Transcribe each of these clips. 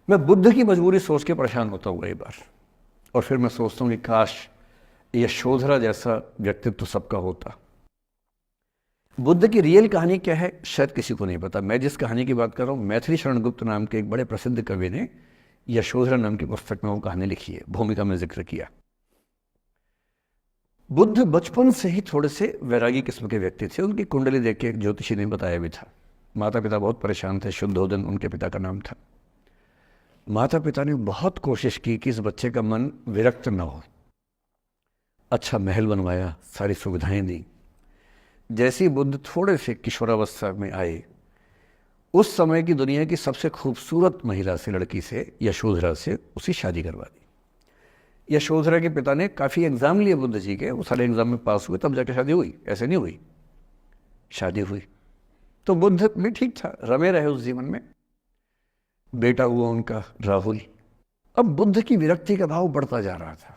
मैं बुद्ध की मजबूरी सोच के परेशान होता हूँ कई बार, और फिर मैं सोचता हूँ कि काश यशोधरा जैसा व्यक्तित्व तो सबका होता। बुद्ध की रियल कहानी क्या है शायद किसी को नहीं पता। मैं जिस कहानी की बात कर रहा हूँ, मैथिली शरण गुप्त नाम के एक बड़े प्रसिद्ध कवि ने यशोधरा नाम की पुस्तक में वो कहानी लिखी है, भूमिका में जिक्र किया। बुद्ध बचपन से ही थोड़े से वैरागी किस्म के व्यक्ति थे। उनकी कुंडली देख के एक ज्योतिषी ने बताया भी था। माता पिता बहुत परेशान थे, शुद्धोदन उनके पिता का नाम था। माता पिता ने बहुत कोशिश की कि इस बच्चे का मन विरक्त न हो। अच्छा महल बनवाया, सारी सुविधाएं दी। जैसे ही बुद्ध थोड़े से किशोरावस्था में आए, उस समय की दुनिया की सबसे खूबसूरत महिला से, लड़की से, यशोधरा से उसकी शादी करवा दी। यशोधरा के पिता ने काफ़ी एग्ज़ाम लिए बुद्ध जी के, वो सारे एग्ज़ाम में पास हुए, तब जाके शादी हुई, ऐसे नहीं हुई। शादी हुई तो बुद्ध भी ठीक था, रमे रहे उस जीवन में। बेटा हुआ उनका राहुल। अब बुद्ध की विरक्ति का भाव बढ़ता जा रहा था।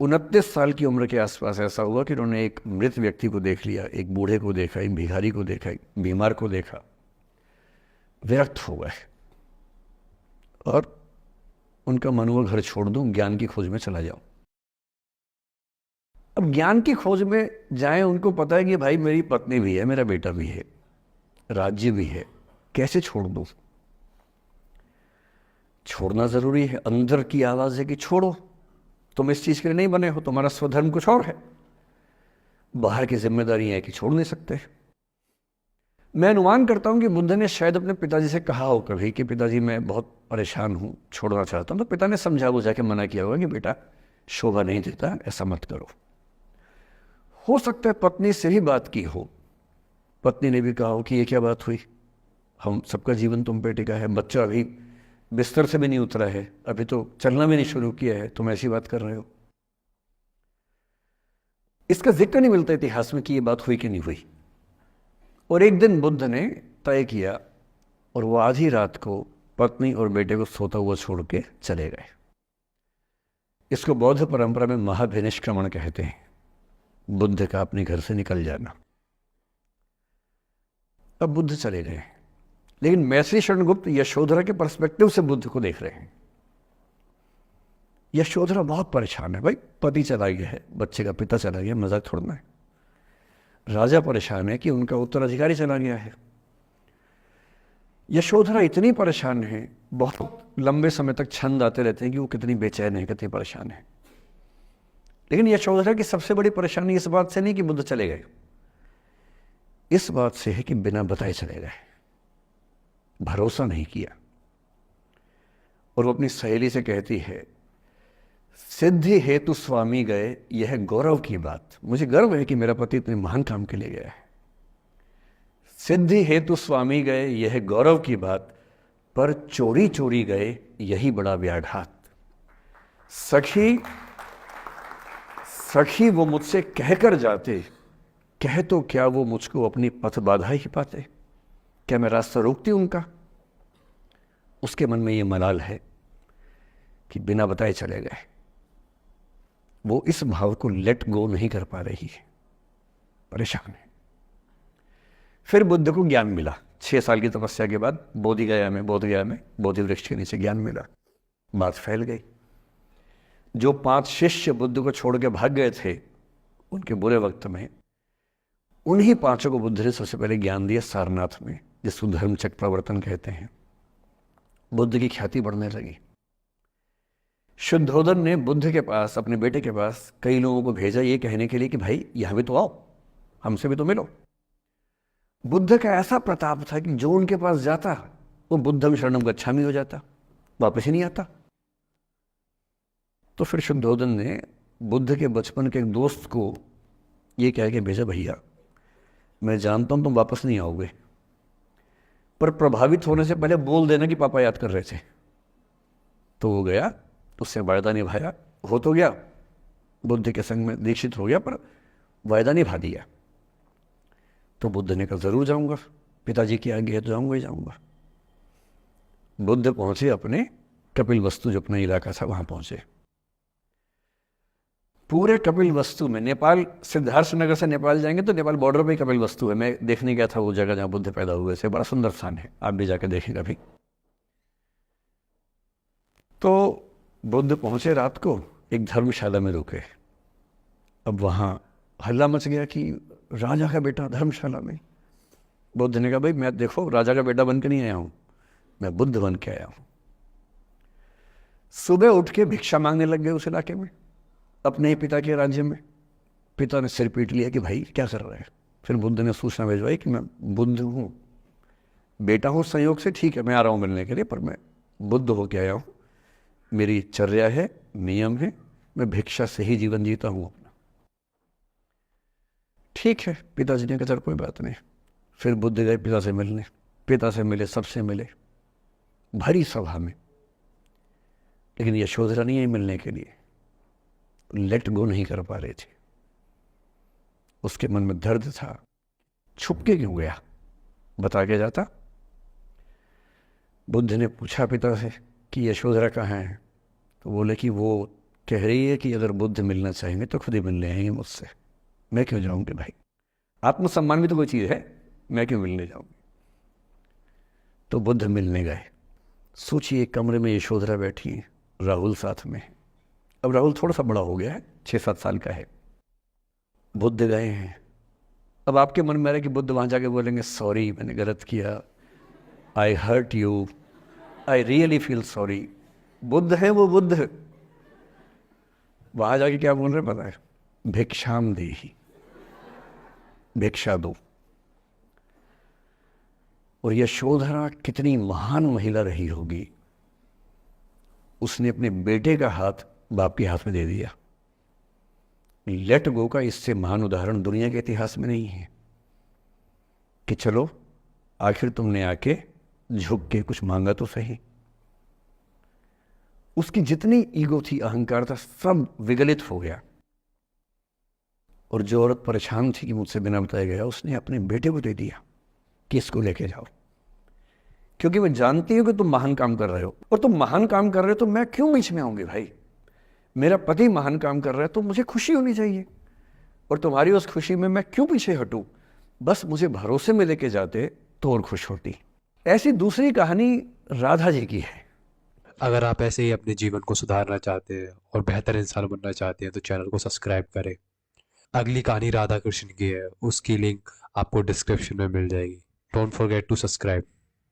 29 साल की उम्र के आसपास ऐसा हुआ कि उन्होंने एक मृत व्यक्ति को देख लिया, एक बूढ़े को देखा, एक भिखारी को देखा, एक बीमार को देखा। विरक्त हो गए और उनका मन हुआ घर छोड़ दूं, ज्ञान की खोज में चला जाऊं। अब ज्ञान की खोज में जाएं, उनको पता है कि भाई मेरी पत्नी भी है, मेरा बेटा भी है, राज्य भी है, कैसे छोड़ दूं? छोड़ना जरूरी है। अंदर की आवाज है कि छोड़ो, तुम इस चीज के लिए नहीं बने हो, तुम्हारा स्वधर्म कुछ और है। बाहर की जिम्मेदारी है कि छोड़ नहीं सकते। मैं अनुमान करता हूं कि बुद्ध ने शायद अपने पिताजी से कहा हो कभी कि पिताजी मैं बहुत परेशान हूं, छोड़ना चाहता हूं। तो पिता ने समझा बुझा के मना किया होगा कि बेटा शोभा नहीं देता, ऐसा मत करो। हो सकता है पत्नी से भी बात की हो, पत्नी ने भी कहा हो कि ये क्या बात हुई, हम सबका जीवन तुम पे टिका है, बच्चा अभी बिस्तर से भी नहीं उतरा है, अभी तो चलना भी नहीं शुरू किया है, तुम ऐसी बात कर रहे हो। इसका जिक्र नहीं मिलता इतिहास में कि ये बात हुई कि नहीं हुई। और एक दिन बुद्ध ने तय किया और वो आधी रात को पत्नी और बेटे को सोता हुआ छोड़ के चले गए। इसको बौद्ध परंपरा में महाभिनिष्क्रमण कहते हैं, बुद्ध का अपने घर से निकल जाना। अब बुद्ध चले गए, लेकिन मैथिली शरण गुप्त यशोधरा के पर्सपेक्टिव से बुद्ध को देख रहे हैं। यशोधरा बहुत परेशान है, भाई पति चला गया है, बच्चे का पिता चला गया, मजाक छोड़ना है। राजा परेशान है कि उनका उत्तराधिकारी चला गया है। यशोधरा इतनी परेशान है, बहुत लंबे समय तक छंद आते रहते हैं कि वो कितनी बेचैन है, कितनी परेशान है। लेकिन यशोधरा की सबसे बड़ी परेशानी इस बात से नहीं कि बुद्ध चले गए, इस बात से है कि बिना बताए चले गए, भरोसा नहीं किया। और वो अपनी सहेली से कहती है, सिद्धि हेतु स्वामी गए, यह गौरव की बात। मुझे गर्व है कि मेरा पति इतने महान काम के लिए गया है। सिद्धि हेतु स्वामी गए, यह गौरव की बात, पर चोरी चोरी गए, यही बड़ा व्याघात। सखी सखी वो मुझसे कहकर जाते, कह तो क्या वो मुझको अपनी पथ बाधा ही पाते, क्या मैं रास्ता रोकती उनका? उसके मन में ये मलाल है कि बिना बताए चले गए। वो इस भाव को लेट गो नहीं कर पा रही है, परेशान है। फिर बुद्ध को ज्ञान मिला 6 साल की तपस्या के बाद, बोधगया में बोधि वृक्ष के नीचे ज्ञान मिला। बात फैल गई। जो 5 शिष्य बुद्ध को छोड़ के भाग गए थे उनके बुरे वक्त में, उन्हीं 5 को बुद्ध ने सबसे पहले ज्ञान दिया सारनाथ में, जिसको धर्मचक्र प्रवर्तन कहते हैं। बुद्ध की ख्याति बढ़ने लगी। शुद्धोदन ने बुद्ध के पास, अपने बेटे के पास कई लोगों को भेजा ये कहने के लिए कि भाई यहां भी तो आओ, हमसे भी तो मिलो। बुद्ध का ऐसा प्रताप था कि जो उनके पास जाता वो बुद्धम शरणम गच्छामि हो जाता, वापस ही नहीं आता। तो फिर शुद्धोदन ने बुद्ध के बचपन के एक दोस्त को ये कह के भेजा, भैया मैं जानता हूं तुम वापस नहीं आओगे, पर प्रभावित होने से पहले बोल देना कि पापा याद कर रहे थे। तो वो गया, उससे वायदा निभाया, हो तो गया, बुद्ध के संग में दीक्षित हो गया, पर वायदा निभा दिया। तो बुद्ध ने कहा जरूर जाऊंगा, पिताजी की आज्ञा है तो जाऊंगा ही जाऊंगा। बुद्ध पहुंचे अपने कपिल वस्तु, जो अपना इलाका था, वहां पहुंचे। पूरे कपिल वस्तु में, नेपाल सिद्धार्थ नगर से नेपाल जाएंगे तो नेपाल बॉर्डर पे ही कपिल वस्तु है। मैं देखने गया था वो जगह जहां बुद्ध पैदा हुए थे, बड़ा सुंदर स्थान है, आप भी जाकर देखें कभी। तो बुद्ध पहुंचे रात को, एक धर्मशाला में रुके। अब वहाँ हल्ला मच गया कि राजा का बेटा धर्मशाला में। बुद्ध ने कहा, भाई मैं देखो राजा का बेटा बन के नहीं आया हूँ, मैं बुद्ध बन के आया हूँ। सुबह उठ के भिक्षा मांगने लग गए उस इलाके में, अपने ही पिता के राज्य में। पिता ने सिर पीट लिया कि भाई क्या कर रहे हैं। फिर बुद्ध ने सूचना भिजवाई कि मैं बुद्ध हूँ, बेटा हूँ संयोग से, ठीक है मैं आ रहा हूँ मिलने के लिए, पर मैं बुद्ध होके आया हूँ, मेरी चर्या है, नियम है, मैं भिक्षा से ही जीवन जीता हूँ अपना। ठीक है, पिताजी ने कहा चल कोई बात नहीं। फिर बुद्ध गए पिता से मिलने, पिता से मिले, सबसे मिले भरी सभा में, लेकिन यशोधरा नहीं आई मिलने के लिए, लेट गो नहीं कर पा रहे थे। उसके मन में दर्द था, छुप के क्यों गया, बता के जाता। बुद्ध ने पूछा पिता से कि यशोधरा कहाँ है, तो बोले कि वो कह रही है कि अगर बुद्ध मिलना चाहेंगे तो खुद ही मिलने आएंगे मुझसे, मैं क्यों जाऊंगी भाई, आत्मसम्मान भी तो कोई चीज़ है, मैं क्यों मिलने जाऊंगी। तो बुद्ध मिलने गए। सोचिए कमरे में यशोधरा बैठी है, राहुल साथ में है। अब राहुल थोड़ा सा बड़ा हो गया है, 6-7 साल का है। बुद्ध गए हैं। अब आपके मन में आ रहा है कि बुद्ध वहाँ जाके बोलेंगे सॉरी मैंने गलत किया, I hurt you, I really feel sorry. बुद्ध है वो बुद्ध, वहाँ जाके क्या बोल रहे पता है, भिक्षाम देहि, भिक्षा दो। और यशोधरा कितनी महान महिला रही होगी, उसने अपने बेटे का हाथ बाप के हाथ में दे दिया। लेट गो का इससे महान उदाहरण दुनिया के इतिहास में नहीं है कि चलो आखिर तुमने आके झुक के कुछ मांगा तो सही। उसकी जितनी ईगो थी, अहंकार था, सब विगलित हो गया। और जो औरत परेशान थी कि मुझसे बिना बताए गया, उसने अपने बेटे को दे दिया कि इसको लेके जाओ, क्योंकि वो जानती हो कि तुम महान काम कर रहे हो, और तुम महान काम कर रहे हो तो मैं क्यों बीच में आऊंगी भाई, मेरा पति महान काम कर रहा है तो मुझे खुशी होनी चाहिए, और तुम्हारी उस खुशी में मैं क्यों पीछे हटूं, बस मुझे भरोसे में लेके जाते तो और खुश होती। ऐसी दूसरी कहानी राधा जी की है। अगर आप ऐसे ही अपने जीवन को सुधारना चाहते हैं और बेहतर इंसान बनना चाहते हैं तो चैनल को सब्सक्राइब करें। अगली कहानी राधा कृष्ण की है, उसकी लिंक आपको डिस्क्रिप्शन में मिल जाएगी। Don't forget to subscribe.